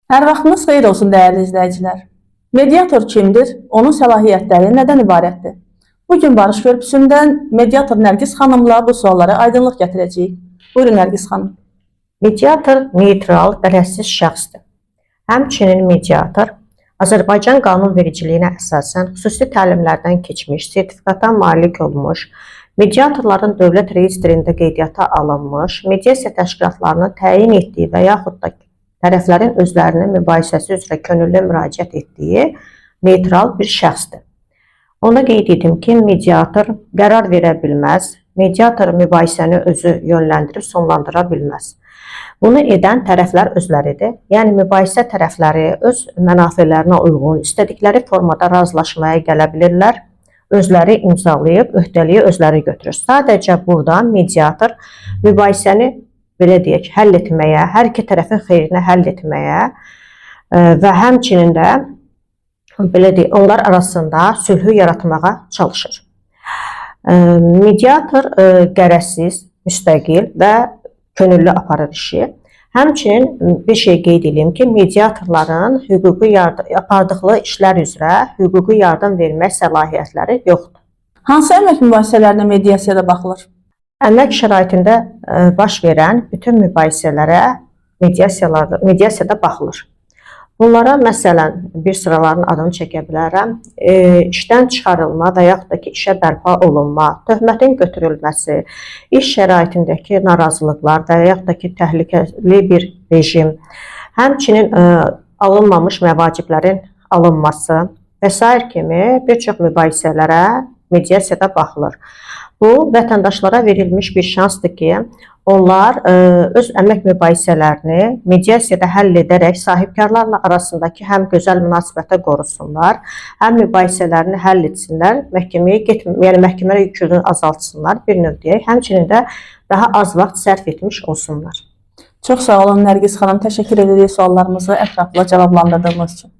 Hər vaxtınız xeyir olsun, dəyərli izləyicilər. Mediator kimdir? Onun səlahiyyətləri nədən ibarətdir? Bugün Barış Körpüsündən mediator Nərgiz xanımla bu suallara aydınlıq gətirəcəyik. Buyurun Nərgiz xanım. Mediator neytral, qərəzsiz şəxsdir. Həmçinin mediator Azərbaycan qanunvericiliyinə əsasən xüsusi təlimlərdən keçmiş, sertifikata malik olmuş, mediatorların dövlət reyestrində qeydiyyata alınmış, mediasiya təşkilatlarının təyin etdiyi və yaxud da tərəflərin özlərinin mübahisəsi üzrə könüllü müraciət etdiyi neytral bir şəxsdir. Ona qeyd edim ki, mediator qərar verə bilməz, mediator mübahisəni özü yönləndirib sonlandıra bilməz. Bunu edən tərəflər özləridir. Yəni, mübahisə tərəfləri öz mənafelərinə uyğun, istədikləri formada razılaşmaya gələ bilirlər, özləri imzalayıb, öhdəliyi özləri götürür. Sadəcə burada mediator mübahisəni belə deyək, həll etməyə, hər iki tərəfin xeyrinə həll etməyə və həmçinin də belə deyək, onlar arasında sülhü yaratmağa çalışır. Mediator qərəzsiz, müstəqil və könüllü aparır işi. Həmçinin bir şey qeyd edeyim ki, mediatorların apardıqları işlər üzrə hüquqi yardım vermək səlahiyyətləri yoxdur. Hansı əmək mübahisələrinə mediasiyada baxılır? Əmək şəraitində baş verən bütün mübahisələrə mediasiyada baxılır. Bunlara məsələn bir sıraların adını çəkə bilərəm. İşdən çıxarılma və yaxud da ki, işə bərpa olunma, töhmətin götürülməsi, iş şəraitindəki narazılıqlar və yaxud da ki, təhlükəli bir rejim, həmçinin alınmamış məvaciblərin alınması və s. kimi bir çox mübahisələrə mediasiyada baxılır. Bu, vətəndaşlara verilmiş bir şansdır ki, onlar öz əmək mübahisələrini mediasiyada həll edərək sahibkarlarla arasındakı həm gözəl münasibətə qorusunlar, həm mübahisələrini həll etsinlər, məhkəmə yükünü azaltsınlar bir növ deyək, həmçinin də daha az vaxt sərf etmiş olsunlar. Çox sağ olun Nərgiz xanım, təşəkkür edirik suallarımızı ətraflı cavablandırdığınız üçün.